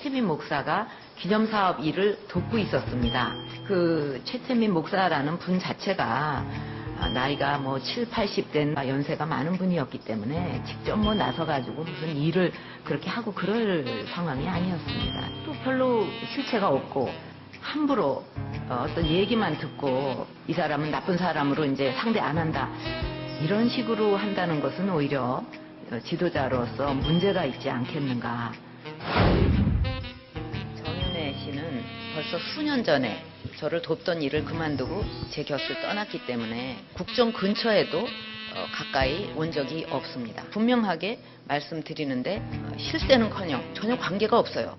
최태민 목사가 기념사업 일을 돕고 있었습니다. 그 최태민 목사라는 분 자체가 나이가 뭐 7, 80된 연세가 많은 분이었기 때문에 직접 뭐 나서가지고 무슨 일을 그렇게 하고 그럴 상황이 아니었습니다. 또 별로 실체가 없고 함부로 어떤 얘기만 듣고 이 사람은 나쁜 사람으로 이제 상대 안 한다. 이런 식으로 한다는 것은 오히려 지도자로서 문제가 있지 않겠는가. 정윤혜 씨는 벌써 수년 전에 저를 돕던 일을 그만두고 제 곁을 떠났기 때문에 국정 근처에도 가까이 온 적이 없습니다. 분명하게 말씀드리는데 실세는커녕 전혀 관계가 없어요.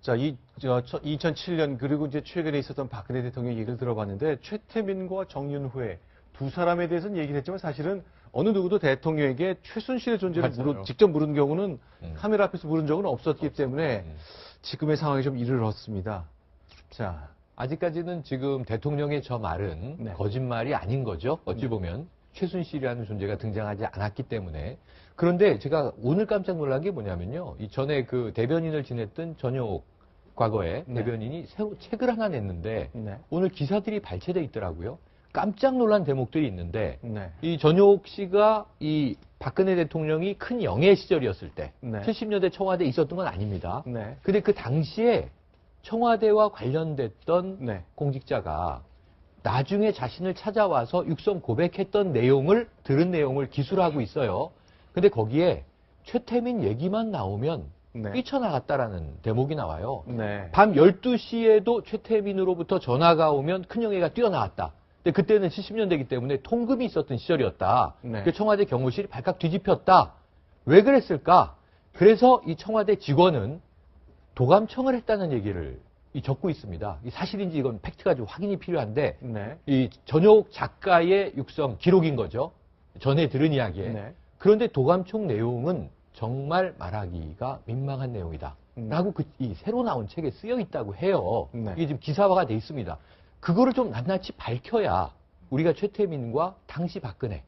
자, 2007년 그리고 이제 최근에 있었던 박근혜 대통령 얘기를 들어봤는데 최태민과 정윤회 두 사람에 대해서는 얘기를 했지만 사실은 어느 누구도 대통령에게 최순실의 존재를 직접 물은 경우는 카메라 앞에서 물은 적은 없었기 때문에 지금의 상황이 좀 이를 얻습니다. 자, 아직까지는 지금 대통령의 저 말은 네. 거짓말이 아닌 거죠. 어찌 보면 최순실이라는 존재가 등장하지 않았기 때문에. 그런데 제가 오늘 깜짝 놀란 게 뭐냐면요. 이 전에 그 대변인을 지냈던 전효옥 과거에 네. 대변인이 새로 책을 하나 냈는데 네. 오늘 기사들이 발췌돼 있더라고요. 깜짝 놀란 대목들이 있는데 네. 이 전효옥 씨가 이 박근혜 대통령이 큰 영예 시절이었을 때 네. 70년대 청와대에 있었던 건 아닙니다. 네. 근데 그 당시에 청와대와 관련됐던 네. 공직자가 나중에 자신을 찾아와서 육성 고백했던 내용을 들은 내용을 기술하고 있어요. 근데 거기에 최태민 얘기만 나오면 네. 뛰쳐나갔다라는 대목이 나와요. 네. 밤 12시에도 최태민으로부터 전화가 오면 큰형애가 뛰어나왔다. 근데 그때는 70년대이기 때문에 통금이 있었던 시절이었다. 네. 청와대 경호실이 발칵 뒤집혔다. 왜 그랬을까? 그래서 이 청와대 직원은 도감청을 했다는 얘기를 적고 있습니다. 이 사실인지 이건 팩트가 좀 확인이 필요한데 네. 이 전효옥 작가의 육성 기록인 거죠. 전에 들은 이야기에. 네. 그런데 도감청 내용은 정말 말하기가 민망한 내용이다. 라고 이 새로 나온 책에 쓰여 있다고 해요. 네. 이게 지금 기사화가 돼 있습니다. 그거를 좀 낱낱이 밝혀야 우리가 최태민과 당시 박근혜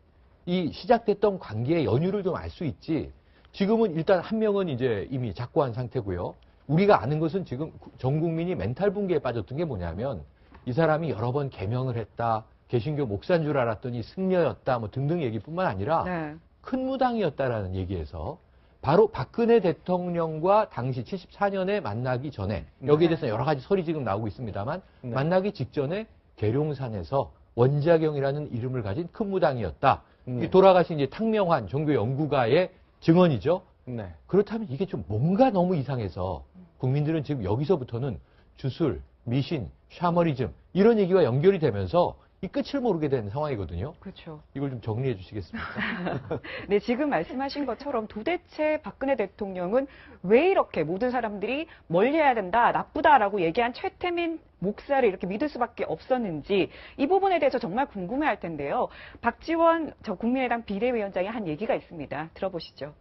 이 시작됐던 관계의 연유를 좀 알 수 있지. 지금은 일단 한 명은 이제 이미 작고한 상태고요. 우리가 아는 것은 지금 전 국민이 멘탈 붕괴에 빠졌던 게 뭐냐면 이 사람이 여러 번 개명을 했다. 개신교 목사인 줄 알았더니 승려였다. 뭐 등등 얘기뿐만 아니라 네. 큰 무당이었다라는 얘기에서 바로 박근혜 대통령과 당시 74년에 만나기 전에 여기에 대해서 여러 가지 설이 지금 나오고 있습니다만 네. 만나기 직전에 계룡산에서 원자경이라는 이름을 가진 큰 무당이었다. 네. 돌아가신 이제 탕명환 종교 연구가의 증언이죠. 네. 그렇다면 이게 좀 뭔가 너무 이상해서 국민들은 지금 여기서부터는 주술, 미신, 샤머니즘 이런 얘기와 연결이 되면서 이 끝을 모르게 된 상황이거든요. 그렇죠. 이걸 좀 정리해 주시겠습니까? 네, 지금 말씀하신 것처럼 도대체 박근혜 대통령은 왜 이렇게 모든 사람들이 멀리해야 된다, 나쁘다라고 얘기한 최태민 목사를 이렇게 믿을 수밖에 없었는지 이 부분에 대해서 정말 궁금해할 텐데요. 박지원 국민의당 비대위원장이 한 얘기가 있습니다. 들어보시죠.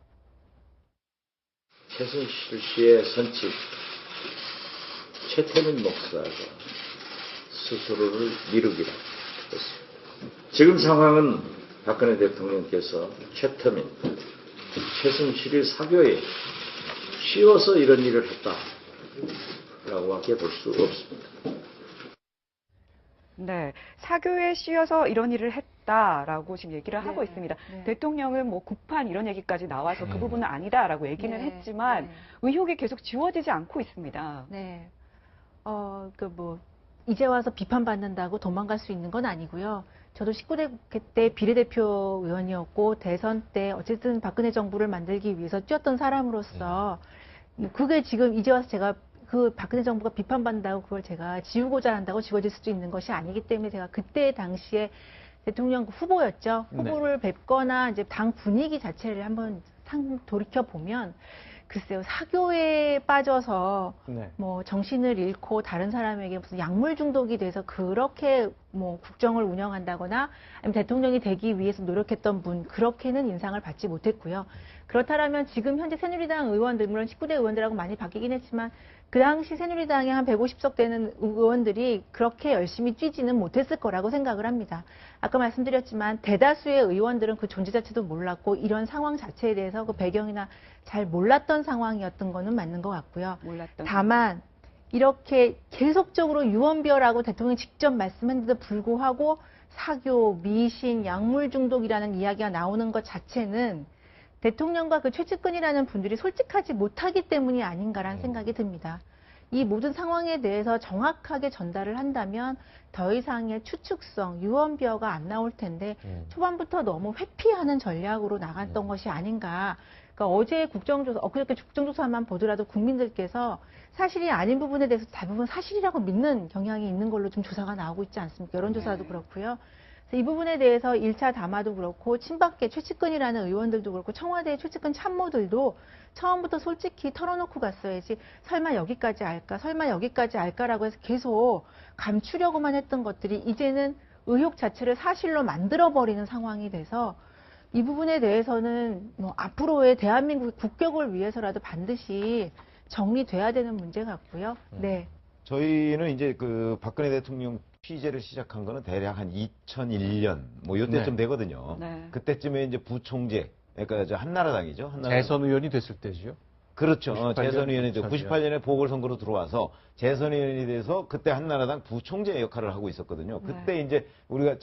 최순실 씨의 선집 최태민 목사가 스스로를 미루기라 했습니다. 지금 상황은 박근혜 대통령께서 최태민, 최순실이 사교에 씌워서 이런 일을 했다라고밖에 볼 수 없습니다. 네, 사교에 씌어서 이런 일을 했다라고 지금 얘기를 하고 있습니다. 네. 대통령은 뭐 구판 이런 얘기까지 나와서 그 부분은 아니다라고 얘기는 네, 했지만 네. 의혹이 계속 지워지지 않고 있습니다. 네. 이제 와서 비판받는다고 도망갈 수 있는 건 아니고요. 저도 19대 때 비례대표 의원이었고 대선 때 어쨌든 박근혜 정부를 만들기 위해서 뛰었던 사람으로서 그게 지금 이제 와서 제가 그 박근혜 정부가 비판받는다고 그걸 제가 지우고자 한다고 지워질 수도 있는 것이 아니기 때문에 제가 그때 당시에 대통령 후보였죠. 후보를 뵙거나 이제 당 분위기 자체를 한번 돌이켜 보면 글쎄요, 사교에 빠져서 네. 뭐 정신을 잃고 다른 사람에게 무슨 약물 중독이 돼서 그렇게 뭐 국정을 운영한다거나 아니면 대통령이 되기 위해서 노력했던 분 그렇게는 인상을 받지 못했고요. 그렇다면 지금 현재 새누리당 의원들 물론 19대 의원들하고 많이 바뀌긴 했지만 그 당시 새누리당에 한 150석 되는 의원들이 그렇게 열심히 뛰지는 못했을 거라고 생각을 합니다. 아까 말씀드렸지만 대다수의 의원들은 그 존재 자체도 몰랐고 이런 상황 자체에 대해서 그 배경이나 잘 몰랐던 상황이었던 거는 맞는 것 같고요. 몰랐던. 다만 이렇게 계속적으로 유언비어라고 대통령이 직접 말씀했는데도 불구하고 사교, 미신, 약물 중독이라는 이야기가 나오는 것 자체는 대통령과 그 최측근이라는 분들이 솔직하지 못하기 때문이 아닌가라는 생각이 듭니다. 이 모든 상황에 대해서 정확하게 전달을 한다면 더 이상의 추측성, 유언비어가 안 나올 텐데 초반부터 너무 회피하는 전략으로 나갔던 것이 아닌가. 그러니까 어제 국정조사, 엊그저께 국정조사만 보더라도 국민들께서 사실이 아닌 부분에 대해서 대부분 사실이라고 믿는 경향이 있는 걸로 좀 조사가 나오고 있지 않습니까? 여론조사도 그렇고요. 그래서 이 부분에 대해서 1차 담화도 그렇고 친박계 최측근이라는 의원들도 그렇고 청와대 최측근 참모들도 처음부터 솔직히 털어놓고 갔어야지 설마 여기까지 알까 설마 여기까지 알까라고 해서 계속 감추려고만 했던 것들이 이제는 의혹 자체를 사실로 만들어버리는 상황이 돼서 이 부분에 대해서는 뭐 앞으로의 대한민국 국격을 위해서라도 반드시 정리돼야 되는 문제 같고요. 네. 저희는 이제 그 박근혜 대통령 취재를 시작한 거는 대략 한 2001년 뭐 요때쯤 네. 되거든요. 네. 그때쯤에 이제 부총재, 그러니까 저 한나라당이죠. 대선 의원이 됐을 때죠. 그렇죠. 98년 재선 의원이 그렇죠. 98년에 보궐선거로 들어와서 재선 의원이 돼서 그때 한나라당 부총재 역할을 하고 있었거든요. 그때 이제 우리가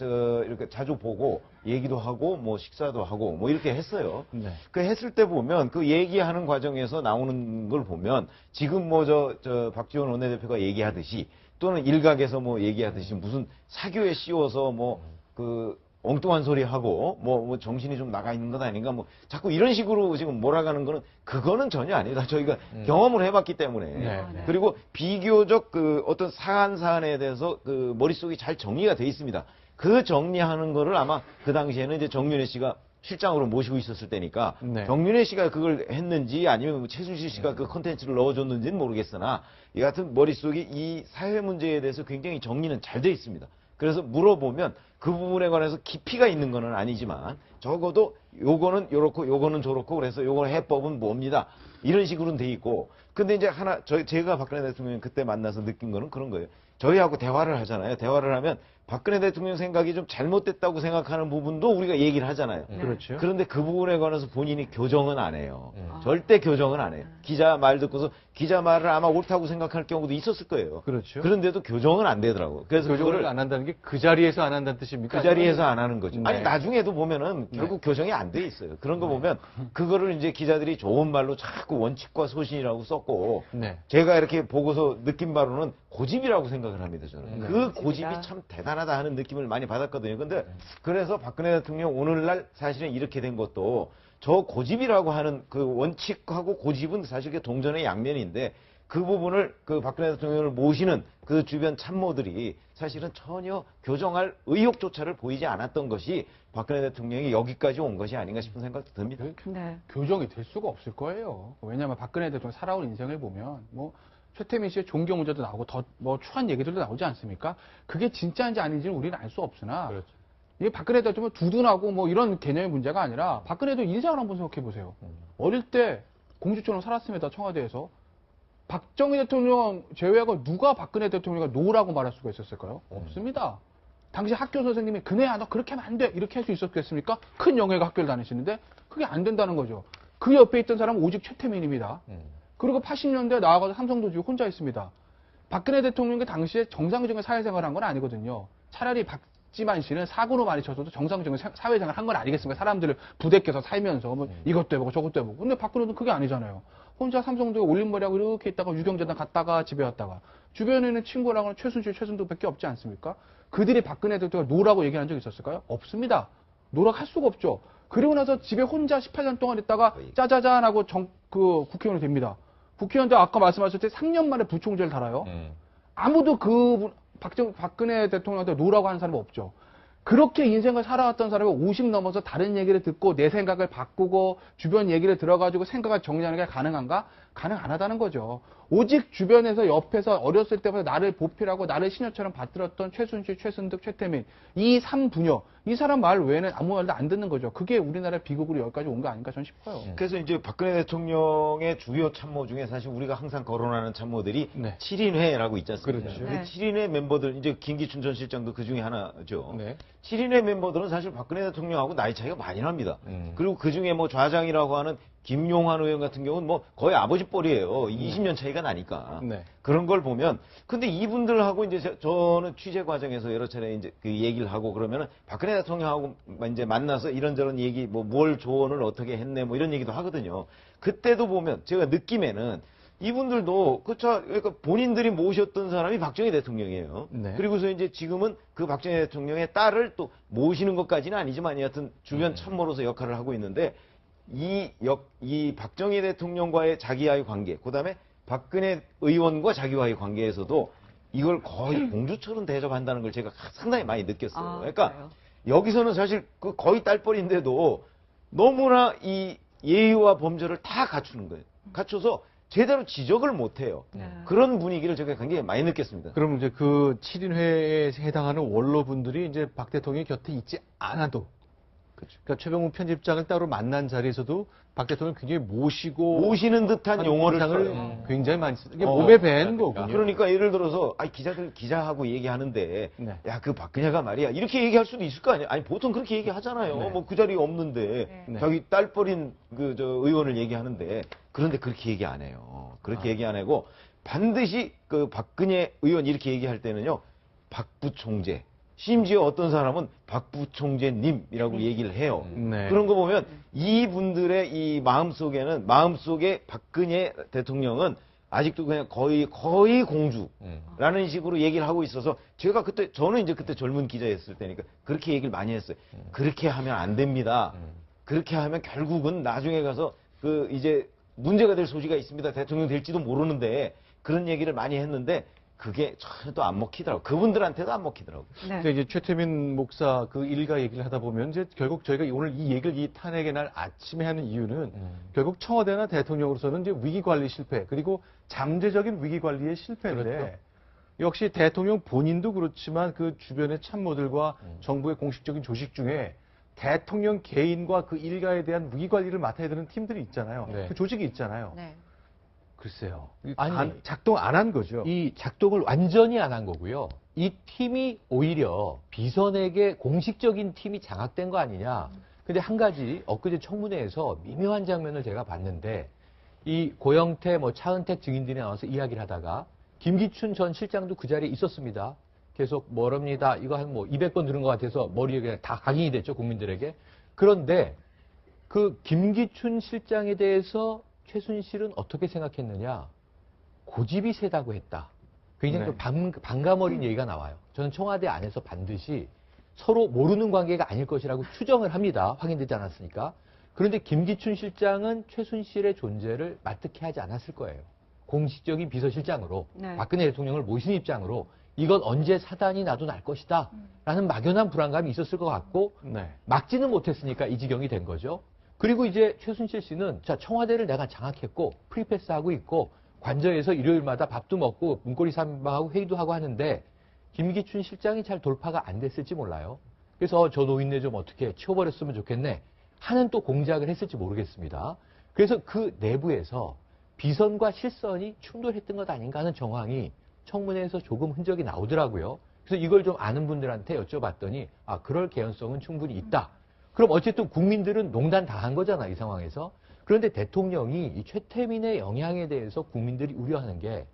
이렇게 자주 보고 얘기도 하고 뭐 식사도 하고 뭐 이렇게 했어요. 네. 그 했을 때 보면 그 얘기하는 과정에서 나오는 걸 보면 지금 뭐 저 박지원 원내대표가 얘기하듯이 또는 일각에서 뭐 얘기하듯이 무슨 사교에 씌워서 뭐 그 엉뚱한 소리 하고 뭐 정신이 좀 나가 있는 것 아닌가 뭐 자꾸 이런 식으로 지금 몰아가는 거는 그거는 전혀 아니다. 저희가 경험을 해봤기 때문에 네. 그리고 비교적 그 어떤 사안에 대해서 그 머릿속이 잘 정리가 돼 있습니다. 그 정리하는 거를 아마 그 당시에는 이제 정윤회 씨가 실장으로 모시고 있었을 때니까 네. 정윤회 씨가 그걸 했는지 아니면 뭐 최순실 씨가 그 컨텐츠를 넣어줬는지는 모르겠으나 이 같은 머릿속이 이 사회 문제에 대해서 굉장히 정리는 잘 돼 있습니다. 그래서 물어보면 그 부분에 관해서 깊이가 있는 건 아니지만 적어도 요거는 요렇고 요거는 저렇고 그래서 요거 해법은 뭡니다. 이런 식으로는 돼 있고 근데 이제 제가 박근혜 대통령 그때 만나서 느낀 거는 그런 거예요. 저희하고 대화를 하잖아요. 대화를 하면 박근혜 대통령 생각이 좀 잘못됐다고 생각하는 부분도 우리가 얘기를 하잖아요. 그렇죠. 그런데 그 부분에 관해서 본인이 교정은 안 해요. 절대 교정은 안 해요. 기자 말 듣고서 기자 말을 아마 옳다고 생각할 경우도 있었을 거예요. 그렇죠. 그런데도 교정은 안 되더라고요. 그래서 교정을 그거를 안 한다는 게 그 자리에서 안 한다는 뜻입니까? 그 자리에서 안 하는 거죠. 네. 아니 나중에도 보면은 결국 교정이 안 돼 있어요. 그런 거 보면 그거를 이제 기자들이 좋은 말로 자꾸 원칙과 소신이라고 썼고 네. 제가 이렇게 보고서 느낀 바로는 고집이라고 생각을 합니다. 저는 네. 그 고집이 참 대단하다 하는 느낌을 많이 받았거든요. 근데 그래서 박근혜 대통령 오늘날 사실은 이렇게 된 것도 저 고집이라고 하는 그 원칙하고 고집은 사실 동전의 양면인데 그 부분을 그 박근혜 대통령을 모시는 그 주변 참모들이 사실은 전혀 교정할 의욕조차를 보이지 않았던 것이 박근혜 대통령이 여기까지 온 것이 아닌가 싶은 생각도 듭니다. 네. 교정이 될 수가 없을 거예요. 왜냐하면 박근혜 대통령 살아온 인생을 보면 뭐 최태민 씨의 종교 문제도 나오고 더 뭐 추한 얘기들도 나오지 않습니까? 그게 진짜인지 아닌지는 우리는 알 수 없으나 그렇죠. 이게 박근혜 대통령 두둔하고 뭐 이런 개념의 문제가 아니라 박근혜도 인생을 한번 생각해 보세요. 어릴 때 공주처럼 살았습니다. 청와대에서. 박정희 대통령 제외하고 누가 박근혜 대통령과 노라고 말할 수가 있었을까요? 없습니다. 당시 학교 선생님이 그네야 너 그렇게 하면 안 돼 이렇게 할 수 있었겠습니까? 큰 영예가 학교를 다니시는데 그게 안 된다는 거죠. 그 옆에 있던 사람은 오직 최태민입니다. 그리고 80년대 나와가지고 삼성도지고 혼자 있습니다. 박근혜 대통령이 당시에 정상적인 사회생활을 한 건 아니거든요. 차라리 박지만 씨는 사고로 많이 쳐서도 정상적인 사회생활을 한 건 아니겠습니까? 사람들을 부대껴서 살면서 뭐 이것도 해보고 저것도 해보고. 근데 박근혜는 그게 아니잖아요. 혼자 삼성도에 올림머리하고 이렇게 있다가 유경재단 갔다가 집에 왔다가 주변에 있는 친구랑은 최순실, 최순도밖에 없지 않습니까? 그들이 박근혜 대통령 노라고 얘기한 적 있었을까요? 없습니다. 노라고 할 수가 없죠. 그리고 나서 집에 혼자 18년 동안 있다가 짜자잔 하고 국회의원이 됩니다. 국회의원도 아까 말씀하셨을 때 3년 만에 부총재를 달아요. 아무도 박근혜 대통령한테 노라고 하는 사람이 없죠. 그렇게 인생을 살아왔던 사람이 50 넘어서 다른 얘기를 듣고 내 생각을 바꾸고 주변 얘기를 들어가지고 생각을 정리하는 게 가능한가? 가능 안 하다는 거죠. 오직 주변에서 옆에서 어렸을 때부터 나를 보필하고 나를 시녀처럼 받들었던 최순실, 최순득, 최태민 이 3부녀 이 사람 말 외에는 아무 말도 안 듣는 거죠. 그게 우리나라 비극으로 여기까지 온 거 아닌가 저는 싶어요. 그래서 이제 박근혜 대통령의 주요 참모 중에 사실 우리가 항상 거론하는 참모들이 네. 7인회라고 있지 않습니까? 그렇죠. 그 네. 7인회 멤버들, 이제 김기춘 전 실장도 그 중에 하나죠. 네. 7인회 멤버들은 사실 박근혜 대통령하고 나이 차이가 많이 납니다. 음. 그리고 그 중에 뭐 좌장이라고 하는 김용환 의원 같은 경우는 뭐 거의 아버지 뻘이에요. 20년 차이가 나니까. 네. 그런 걸 보면, 근데 이분들하고 이제 저는 취재 과정에서 여러 차례 이제 그 얘기를 하고 그러면은 박근혜 대통령하고 이제 만나서 이런저런 얘기, 뭐 뭘 조언을 어떻게 했네, 뭐 이런 얘기도 하거든요. 그때도 보면 제가 느낌에는 이분들도 그러니까 본인들이 모셨던 사람이 박정희 대통령이에요. 네. 그리고서 이제 지금은 그 박정희 대통령의 딸을 또 모시는 것까지는 아니지만 여하튼 주변 참모로서 역할을 하고 있는데 이 박정희 대통령과의 자기와의 관계, 그다음에 박근혜 의원과 자기와의 관계에서도 이걸 거의 공주처럼 대접한다는 걸 제가 상당히 많이 느꼈어요. 아, 그러니까 그래요? 여기서는 사실 그 거의 딸뻘인데도 너무나 이 예의와 범절을 다 갖추는 거예요. 갖춰서 제대로 지적을 못 해요. 네. 그런 분위기를 제가 굉장히 많이 느꼈습니다. 그럼 이제 그 7인회에 해당하는 원로분들이 이제 박 대통령이 곁에 있지 않아도, 그러니까 최병욱 편집장을 따로 만난 자리에서도 박 대통령 굉장히 모시는 듯한 용어를 상을 써요. 굉장히 많이 쓰. 이게 몸에 밴 거군요. 그러니까 예를 들어서 기자하고 얘기하는데 네. 야, 그 박근혜가 말이야 이렇게 얘기할 수도 있을 거 아니야. 아니 보통 그렇게 얘기하잖아요. 네. 뭐 그 자리에 없는데 네. 자기 딸뻘인 그 저 의원을 얘기하는데, 그런데 그렇게 얘기 안 해요. 그렇게 얘기 안 하고 반드시 그 박근혜 의원 이렇게 얘기할 때는요, 박 부총재, 심지어 어떤 사람은 박 부총재님이라고 얘기를 해요. 네. 그런 거 보면 이분들의 이 마음속에 박근혜 대통령은 아직도 그냥 거의 공주라는 식으로 얘기를 하고 있어서, 저는 이제 그때 젊은 기자였을 때니까 그렇게 얘기를 많이 했어요. 그렇게 하면 안 됩니다. 그렇게 하면 결국은 나중에 가서 그 이제 문제가 될 소지가 있습니다. 대통령 될지도 모르는데, 그런 얘기를 많이 했는데 그게 전혀 또 안 먹히더라고요. 그분들한테도 안 먹히더라고요. 네. 근데 이제 최태민 목사 그 일가 얘기를 하다 보면 이제 결국 저희가 오늘 이 얘기를 이 탄핵의 날 아침에 하는 이유는 결국 청와대나 대통령으로서는 이제 위기 관리 실패, 그리고 잠재적인 위기 관리의 실패인데, 그렇죠. 역시 대통령 본인도 그렇지만 그 주변의 참모들과 정부의 공식적인 조직 중에 대통령 개인과 그 일가에 대한 위기 관리를 맡아야 되는 팀들이 있잖아요. 네. 그 조직이 있잖아요. 네. 글쎄요. 아니, 작동 안 한 거죠. 이 작동을 완전히 안 한 거고요. 이 팀이 오히려 비선에게 공식적인 팀이 장악된 거 아니냐. 근데 한 가지 엊그제 청문회에서 미묘한 장면을 제가 봤는데, 이 고영태, 차은택 증인들이 나와서 이야기를 하다가 김기춘 전 실장도 그 자리에 있었습니다. 계속 뭐랍니다. 이거 한 200번 들은 것 같아서 머리에 그냥 다 각인이 됐죠, 국민들에게. 그런데 그 김기춘 실장에 대해서 최순실은 어떻게 생각했느냐? 고집이 세다고 했다. 굉장히 네. 좀 반감어린 얘기가 나와요. 저는 청와대 안에서 반드시 서로 모르는 관계가 아닐 것이라고 추정을 합니다. 확인되지 않았으니까. 그런데 김기춘 실장은 최순실의 존재를 마뜩해 하지 않았을 거예요. 공식적인 비서실장으로, 네. 박근혜 대통령을 모신 입장으로 이건 언제 사단이 나도 날 것이다 라는 막연한 불안감이 있었을 것 같고, 네. 막지는 못했으니까 이 지경이 된 거죠. 그리고 이제 최순실 씨는 청와대를 내가 장악했고 프리패스하고 있고 관저에서 일요일마다 밥도 먹고 문고리 삼방하고 회의도 하고 하는데 김기춘 실장이 잘 돌파가 안 됐을지 몰라요. 그래서 저 노인네 좀 어떻게 치워버렸으면 좋겠네 하는 또 공작을 했을지 모르겠습니다. 그래서 그 내부에서 비선과 실선이 충돌했던 것 아닌가 하는 정황이 청문회에서 조금 흔적이 나오더라고요. 그래서 이걸 좀 아는 분들한테 여쭤봤더니 그럴 개연성은 충분히 있다. 그럼 어쨌든 국민들은 농단 다 한 거잖아, 이 상황에서. 그런데 대통령이 이 최태민의 영향에 대해서 국민들이 우려하는 게,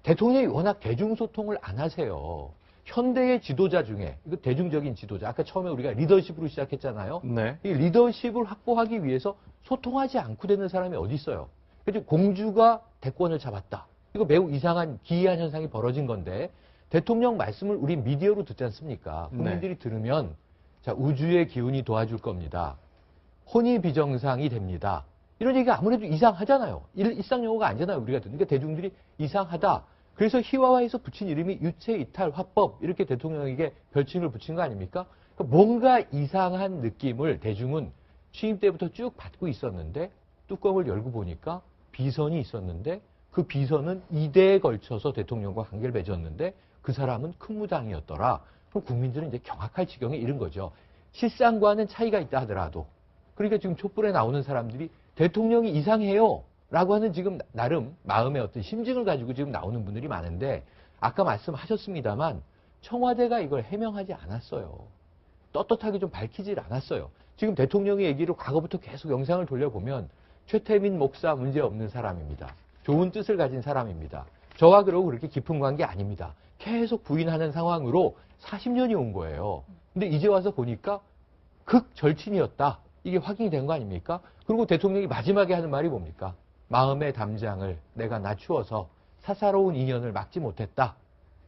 대통령이 워낙 대중소통을 안 하세요. 현대의 지도자 중에, 이거 대중적인 지도자, 아까 처음에 우리가 리더십으로 시작했잖아요. 네. 이 리더십을 확보하기 위해서 소통하지 않고 되는 사람이 어디 있어요. 그래서 공주가 대권을 잡았다. 이거 매우 이상한 기이한 현상이 벌어진 건데, 대통령 말씀을 우리 미디어로 듣지 않습니까? 국민들이 들으면 자, 우주의 기운이 도와줄 겁니다. 혼이 비정상이 됩니다. 이런 얘기가 아무래도 이상하잖아요. 일상용어가 아니잖아요, 우리가 듣는. 그러니까 대중들이 이상하다. 그래서 희화화해서 붙인 이름이 유체이탈 화법, 이렇게 대통령에게 별칭을 붙인 거 아닙니까? 그러니까 뭔가 이상한 느낌을 대중은 취임 때부터 쭉 받고 있었는데, 뚜껑을 열고 보니까 비선이 있었는데 그 비선은 2대에 걸쳐서 대통령과 관계를 맺었는데 그 사람은 큰 무당이었더라. 그럼 국민들은 이제 경악할 지경에 이른 거죠. 실상과는 차이가 있다 하더라도. 그러니까 지금 촛불에 나오는 사람들이 대통령이 이상해요 라고 하는 지금 나름 마음의 어떤 심증을 가지고 지금 나오는 분들이 많은데 아까 말씀하셨습니다만 청와대가 이걸 해명하지 않았어요. 떳떳하게 좀 밝히질 않았어요. 지금 대통령의 얘기를 과거부터 계속 영상을 돌려보면 최태민 목사 문제 없는 사람입니다. 좋은 뜻을 가진 사람입니다. 저와 그러고 그렇게 깊은 관계 아닙니다. 계속 부인하는 상황으로 40년이 온 거예요. 근데 이제 와서 보니까 극 절친이었다. 이게 확인이 된 거 아닙니까? 그리고 대통령이 마지막에 하는 말이 뭡니까? 마음의 담장을 내가 낮추어서 사사로운 인연을 막지 못했다.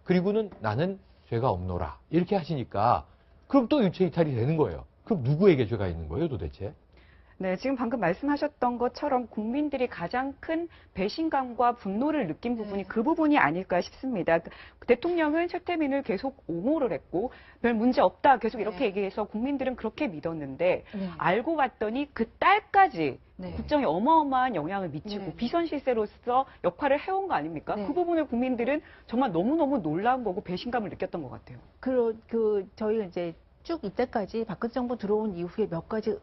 그리고는 나는 죄가 없노라. 이렇게 하시니까 그럼 또 유체 이탈이 되는 거예요. 그럼 누구에게 죄가 있는 거예요, 도대체? 네, 지금 방금 말씀하셨던 것처럼 국민들이 가장 큰 배신감과 분노를 느낀 부분이 그 부분이 아닐까 싶습니다. 대통령은 최태민을 계속 옹호를 했고 별 문제 없다 계속 이렇게 얘기해서 국민들은 그렇게 믿었는데 알고 봤더니 그 딸까지 국정에 어마어마한 영향을 미치고 비선 실세로서 역할을 해온 거 아닙니까? 그 부분을 국민들은 정말 너무너무 놀라운 거고 배신감을 느꼈던 것 같아요. 저희가 이제 쭉 이때까지 박근혜 정부 들어온 이후에 몇 가지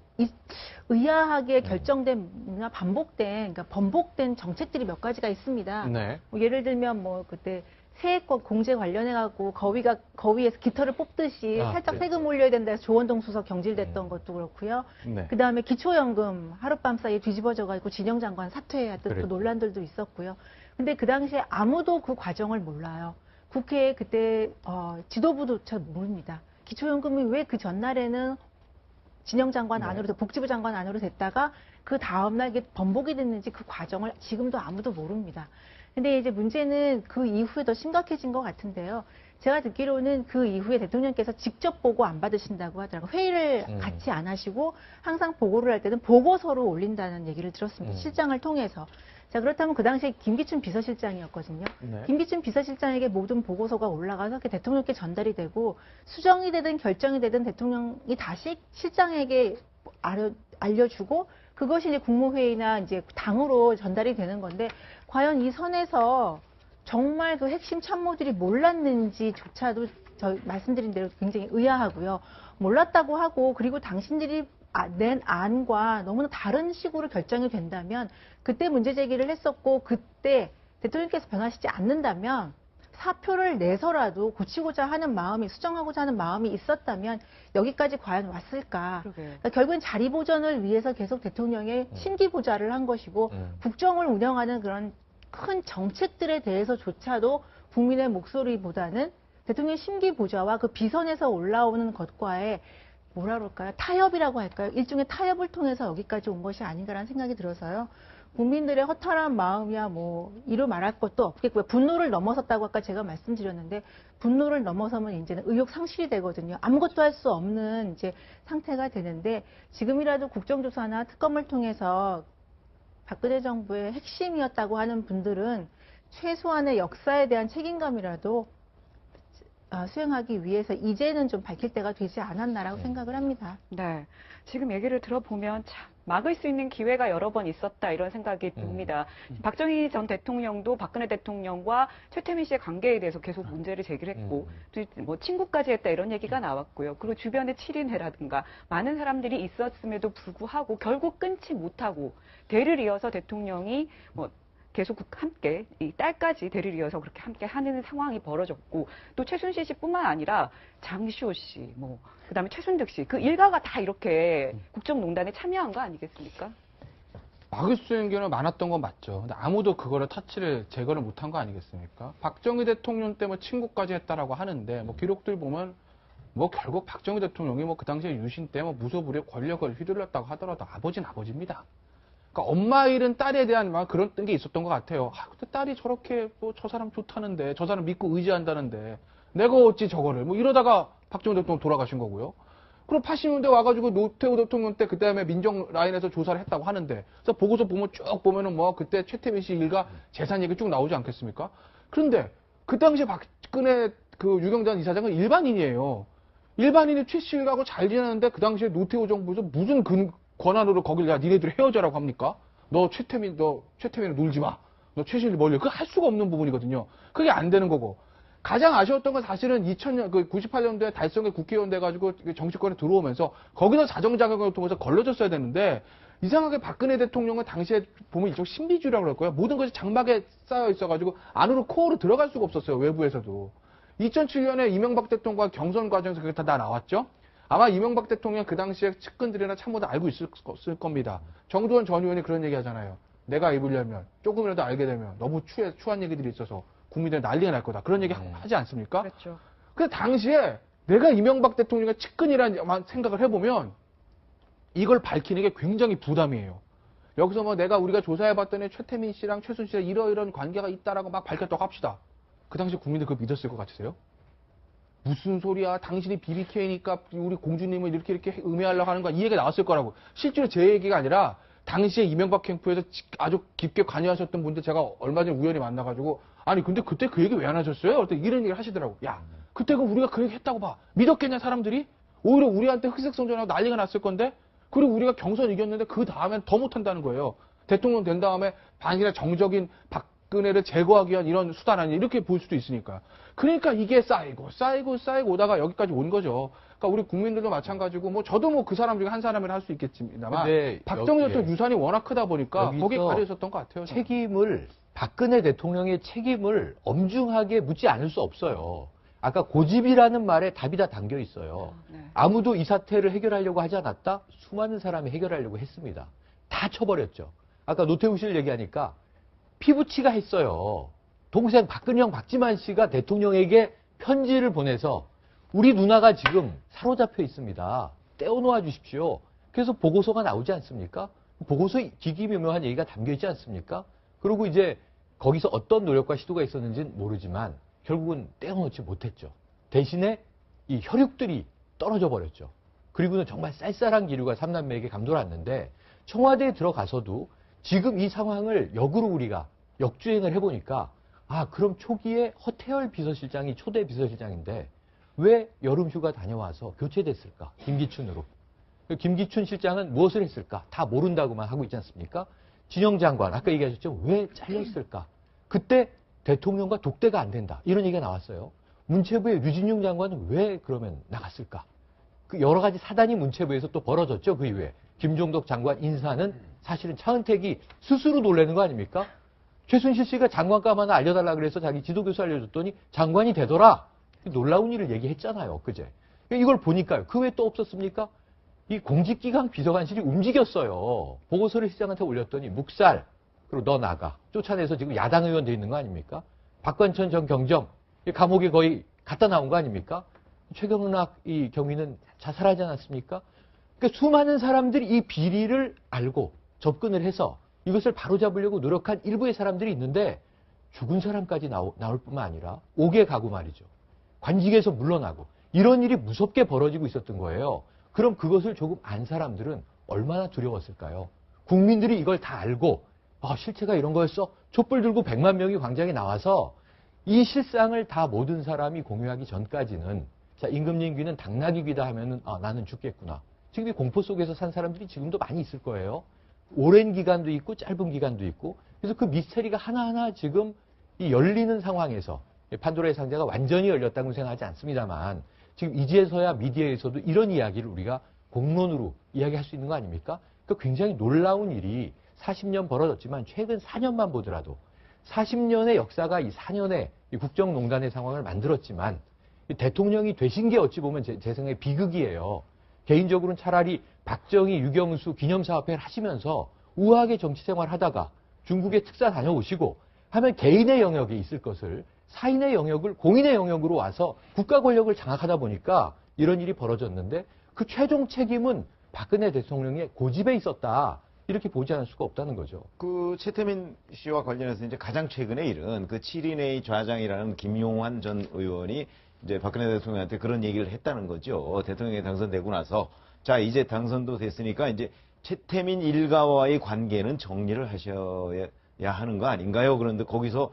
의아하게 결정된, 반복된, 그러니까 번복된 정책들이 몇 가지가 있습니다. 네. 뭐 예를 들면 뭐 그때 세액권 공제 관련해갖고 거위에서 깃털을 뽑듯이 살짝 세금 올려야 된다 해서 조원동 수석 경질됐던 것도 그렇고요. 네. 그 다음에 기초연금 하룻밤 사이에 뒤집어져가지고 진영 장관 사퇴했던 그 그랬죠. 논란들도 있었고요. 근데 그 당시에 아무도 그 과정을 몰라요. 국회에 그때 지도부도 잘 모릅니다. 기초연금이 왜 그 전날에는 진영 장관 안으로, 복지부 장관 안으로 됐다가 그 다음날 이게 번복이 됐는지 그 과정을 지금도 아무도 모릅니다. 근데 이제 문제는 그 이후에 더 심각해진 것 같은데요. 제가 듣기로는 그 이후에 대통령께서 직접 보고 안 받으신다고 하더라고요. 회의를 같이 안 하시고 항상 보고를 할 때는 보고서로 올린다는 얘기를 들었습니다. 실장을 통해서. 자, 그렇다면 그 당시에 김기춘 비서실장이었거든요. 네. 김기춘 비서실장에게 모든 보고서가 올라가서 대통령께 전달이 되고 수정이 되든 결정이 되든 대통령이 다시 실장에게 알려주고 그것이 이제 국무회의나 이제 당으로 전달이 되는 건데 과연 이 선에서 정말 그 핵심 참모들이 몰랐는지조차도 저 말씀드린 대로 굉장히 의아하고요. 몰랐다고 하고 그리고 당신들이 낸 안과 너무나 다른 식으로 결정이 된다면 그때 문제 제기를 했었고 그때 대통령께서 변하시지 않는다면 사표를 내서라도 고치고자 하는 마음이 수정하고자 하는 마음이 있었다면 여기까지 과연 왔을까? 그러니까 결국은 자리 보전을 위해서 계속 대통령의 심기 보좌를 한 것이고 국정을 운영하는 그런 큰 정책들에 대해서조차도 국민의 목소리보다는 대통령의 심기 보좌와 그 비선에서 올라오는 것과의 뭐라 그럴까요? 타협이라고 할까요? 일종의 타협을 통해서 여기까지 온 것이 아닌가라는 생각이 들어서요. 국민들의 허탈한 마음이야 뭐 이루 말할 것도 없겠고요. 분노를 넘어섰다고 아까 제가 말씀드렸는데 분노를 넘어서면 이제는 의욕 상실이 되거든요. 아무것도 할 수 없는 이제 상태가 되는데 지금이라도 국정조사나 특검을 통해서 박근혜 정부의 핵심이었다고 하는 분들은 최소한의 역사에 대한 책임감이라도 수행하기 위해서 이제는 좀 밝힐 때가 되지 않았나라고 생각을 합니다. 네. 지금 얘기를 들어보면 참 막을 수 있는 기회가 여러 번 있었다 이런 생각이 듭니다. 박정희 전 대통령도 박근혜 대통령과 최태민 씨의 관계에 대해서 계속 문제를 제기를 했고 또 뭐 친구까지 했다 이런 얘기가 나왔고요. 그리고 주변에 7인회라든가 많은 사람들이 있었음에도 불구하고 결국 끊지 못하고 대를 이어서 대통령이 뭐 계속 함께 이 딸까지 대를 이어서 그렇게 함께 하는 상황이 벌어졌고 또 최순실 씨뿐만 아니라 장시호 씨, 뭐 그다음에 최순득 씨 그 일가가 다 이렇게 국정농단에 참여한 거 아니겠습니까? 막을 수 있는 경우는 많았던 건 맞죠. 근데 아무도 그거를 제거를 못한 거 아니겠습니까? 박정희 대통령 때문에 친구까지 했다라고 하는데 뭐 기록들 보면 뭐 결국 박정희 대통령이 뭐 그 당시에 유신 때 뭐 무소불위의 권력을 휘둘렀다고 하더라도 아버지는 아버지입니다. 그러니까 엄마 일은 딸에 대한 막 그런 게 있었던 것 같아요. 근데 딸이 저렇게 뭐 저 사람 좋다는데, 저 사람 믿고 의지한다는데, 내가 어찌 저거를, 뭐 이러다가 박정희 대통령 돌아가신 거고요. 그리고 80년대 와가지고 노태우 대통령 때 그다음에 민정 라인에서 조사를 했다고 하는데, 그래서 보고서 보면 쭉 보면은 뭐 그때 최태민 씨 일가 재산 얘기 쭉 나오지 않겠습니까? 그런데 그 당시에 박근혜 그 유경재 이사장은 일반인이에요. 일반인이 최 씨 일가하고 잘 지내는데 그 당시에 노태우 정부에서 무슨 권한으로 거길 야 니네들 헤어져라고 합니까? 너 최태민을 놀지 마. 너 최순실 멀리. 그거 할 수가 없는 부분이거든요. 그게 안 되는 거고. 가장 아쉬웠던 건 사실은 2000년, 98년도에 달성의 국회의원 돼가지고 정치권에 들어오면서 거기서 자정자격을 통해서 걸러졌어야 되는데 이상하게 박근혜 대통령은 당시에 보면 일종 신비주의라고 그럴 거예요. 모든 것이 장막에 쌓여 있어가지고 안으로 코어로 들어갈 수가 없었어요. 외부에서도. 2007년에 이명박 대통령과 경선 과정에서 그게 다 나왔죠. 아마 이명박 대통령 그 당시에 측근들이나 참모도 알고 있을 겁니다. 정두원 전 의원이 그런 얘기 하잖아요. 내가 입으려면 조금이라도 알게 되면 너무 추한 얘기들이 있어서 국민들이 난리가 날 거다. 그런 얘기 하지 않습니까? 그렇죠. 그 당시에 내가 이명박 대통령의 측근이라는 생각을 해보면 이걸 밝히는 게 굉장히 부담이에요. 여기서 뭐 우리가 조사해봤더니 최태민 씨랑 최순실 씨랑 이러이런 관계가 있다라고 막 밝혔다고 합시다. 그 당시 국민들 그걸 믿었을 것 같으세요? 무슨 소리야? 당신이 BBK니까 우리 공주님을 이렇게 음해하려고 하는 거야. 이 얘기가 나왔을 거라고. 실제로 제 얘기가 아니라 당시에 이명박 캠프에서 아주 깊게 관여하셨던 분들 제가 얼마 전에 우연히 만나가지고 아니 근데 그때 그 얘기 왜 안 하셨어요? 어떤 이런 얘기를 하시더라고. 야 그때 우리가 그 얘기 했다고 봐. 믿었겠냐 사람들이? 오히려 우리한테 흑색성전하고 난리가 났을 건데 그리고 우리가 경선 이겼는데 그 다음엔 더 못한다는 거예요. 대통령 된 다음에 반이나 정적인 박근혜를 제거하기 위한 이런 수단 아니냐 이렇게 볼 수도 있으니까. 그러니까 이게 쌓이고 오다가 여기까지 온 거죠. 그러니까 우리 국민들도 마찬가지고 뭐 저도 뭐 그 사람 중에 한 사람이라 할 수 있겠습니다만 박정희 대통령 유산이 워낙 크다 보니까 거기에 가려 있었던 것 같아요. 박근혜 대통령의 책임을 엄중하게 묻지 않을 수 없어요. 아까 고집이라는 말에 답이 다 담겨 있어요. 네. 아무도 이 사태를 해결하려고 하지 않았다? 수많은 사람이 해결하려고 했습니다. 다 쳐버렸죠. 아까 노태우 씨를 얘기하니까 피부치가 했어요. 동생 박근영, 박지만 씨가 대통령에게 편지를 보내서 우리 누나가 지금 사로잡혀 있습니다. 떼어놓아 주십시오. 그래서 보고서가 나오지 않습니까? 보고서에 기기묘묘한 얘기가 담겨 있지 않습니까? 그리고 이제 거기서 어떤 노력과 시도가 있었는지는 모르지만 결국은 떼어놓지 못했죠. 대신에 이 혈육들이 떨어져 버렸죠. 그리고는 정말 쌀쌀한 기류가 삼남매에게 감돌았는데 청와대에 들어가서도 지금 이 상황을 역으로 우리가 역주행을 해보니까 그럼 초기에 허태열 비서실장이 초대 비서실장인데 왜 여름휴가 다녀와서 교체됐을까? 김기춘으로. 김기춘 실장은 무엇을 했을까? 다 모른다고만 하고 있지 않습니까? 진영 장관, 아까 얘기하셨죠? 왜 잘렸을까? 그때 대통령과 독대가 안 된다. 이런 얘기가 나왔어요. 문체부의 류진용 장관은 왜 그러면 나갔을까? 그 여러 가지 사단이 문체부에서 또 벌어졌죠. 그 이후에. 김종덕 장관 인사는 사실은 차은택이 스스로 놀라는 거 아닙니까? 최순실 씨가 장관감 하나 알려달라 그래서 자기 지도교수 알려줬더니 장관이 되더라. 놀라운 일을 얘기했잖아요. 그제. 이걸 보니까요. 그 외에 또 없었습니까? 이 공직기강 비서관실이 움직였어요. 보고서를 시장한테 올렸더니 묵살. 그리고 너 나가. 쫓아내서 지금 야당 의원 돼 있는 거 아닙니까? 박관천 전 경정. 감옥에 거의 갖다 나온 거 아닙니까? 최경락 이 경위는 자살하지 않았습니까? 그러니까 수많은 사람들이 이 비리를 알고 접근을 해서 이것을 바로잡으려고 노력한 일부의 사람들이 있는데 죽은 사람까지 나올 뿐만 아니라 옥에 가고 말이죠. 관직에서 물러나고 이런 일이 무섭게 벌어지고 있었던 거예요. 그럼 그것을 조금 안 사람들은 얼마나 두려웠을까요? 국민들이 이걸 다 알고 실체가 이런 거였어? 촛불 들고 100만 명이 광장에 나와서 이 실상을 다 모든 사람이 공유하기 전까지는 임금님 귀는 당나귀 귀다 하면은 나는 죽겠구나. 지금 이 공포 속에서 산 사람들이 지금도 많이 있을 거예요. 오랜 기간도 있고 짧은 기간도 있고 그래서 그 미스터리가 하나하나 지금 이 열리는 상황에서 판도라의 상자가 완전히 열렸다고 생각하지 않습니다만 지금 이제서야 미디어에서도 이런 이야기를 우리가 공론으로 이야기할 수 있는 거 아닙니까? 그러니까 굉장히 놀라운 일이 40년 벌어졌지만 최근 4년만 보더라도 40년의 역사가 이 4년의 이 국정농단의 상황을 만들었지만 대통령이 되신 게 어찌 보면 제 생각에 비극이에요. 개인적으로는 차라리 박정희, 유경수 기념사업회를 하시면서 우아하게 정치생활 하다가 중국에 특사 다녀오시고 하면 개인의 영역에 있을 것을 사인의 영역을 공인의 영역으로 와서 국가 권력을 장악하다 보니까 이런 일이 벌어졌는데 그 최종 책임은 박근혜 대통령의 고집에 있었다. 이렇게 보지 않을 수가 없다는 거죠. 그 최태민 씨와 관련해서 이제 가장 최근의 일은 그 7인의 좌장이라는 김용환 전 의원이 이제 박근혜 대통령한테 그런 얘기를 했다는 거죠. 대통령이 당선되고 나서 자 이제 당선도 됐으니까 이제 최태민 일가와의 관계는 정리를 하셔야 하는 거 아닌가요? 그런데 거기서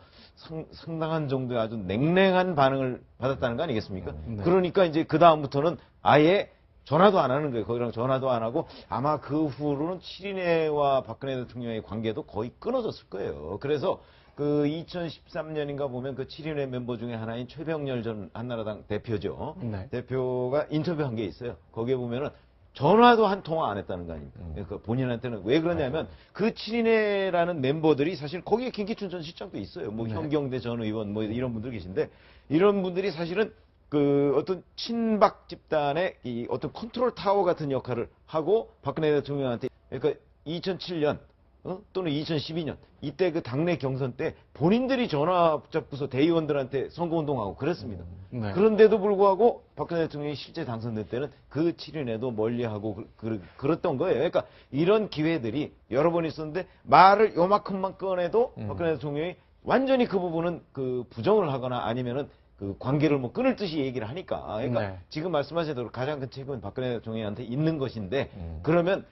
상당한 정도의 아주 냉랭한 반응을 받았다는 거 아니겠습니까? 네. 그러니까 이제 그 다음부터는 아예 전화도 안 하는 거예요. 거기랑 전화도 안 하고 아마 그 후로는 칠인회와 박근혜 대통령의 관계도 거의 끊어졌을 거예요. 그래서 그 2013년인가 보면 그 칠인회 멤버 중에 하나인 최병렬 전 한나라당 대표죠. 네. 대표가 인터뷰한 게 있어요. 거기에 보면은 전화도 한 통화 안 했다는 거 아닙니까? 그러니까 본인한테는 왜 그러냐면 그 칠인회라는 멤버들이 사실 거기에 김기춘 전 실장도 있어요. 뭐 네. 현경대 전 의원 뭐 이런 분들 계신데 이런 분들이 사실은 그 어떤 친박 집단의 이 어떤 컨트롤 타워 같은 역할을 하고 박근혜 대통령한테 그러니까 2007년 또는 2012년 이때 그 당내 경선 때 본인들이 전화 붙잡고서 대의원들한테 선거운동하고 그랬습니다. 네. 그런데도 불구하고 박근혜 대통령이 실제 당선될 때는 그 칠인회도 멀리하고 그랬던 거예요. 그러니까 이런 기회들이 여러 번 있었는데 말을 요만큼만 꺼내도 박근혜 대통령이 완전히 그 부분은 그 부정을 하거나 아니면은 그 관계를 뭐 끊을 듯이 얘기를 하니까 그러니까 네. 지금 말씀하신 대로 가장 큰 책임은 박근혜 대통령한테 있는 것인데 그러면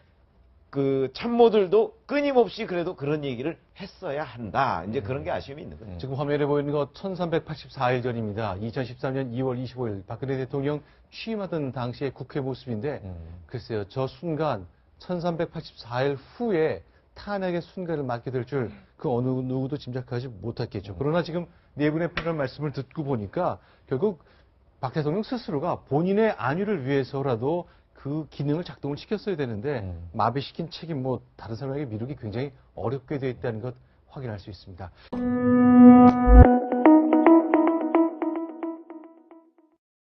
그 참모들도 끊임없이 그래도 그런 얘기를 했어야 한다. 이제 그런 게 아쉬움이 있는 거예요. 지금 화면에 보이는 거 1384일 전입니다. 2013년 2월 25일 박근혜 대통령 취임하던 당시의 국회 모습인데 글쎄요. 저 순간 1384일 후에 탄핵의 순간을 맞게 될 줄 그 어느 누구도 짐작하지 못했겠죠. 그러나 지금 네 분의 패널 말씀을 듣고 보니까 결국 박 대통령 스스로가 본인의 안위를 위해서라도 그 기능을 작동을 시켰어야 되는데 마비시킨 책임 뭐 다른 사람에게 미루기 굉장히 어렵게 되어 있다는 것 확인할 수 있습니다.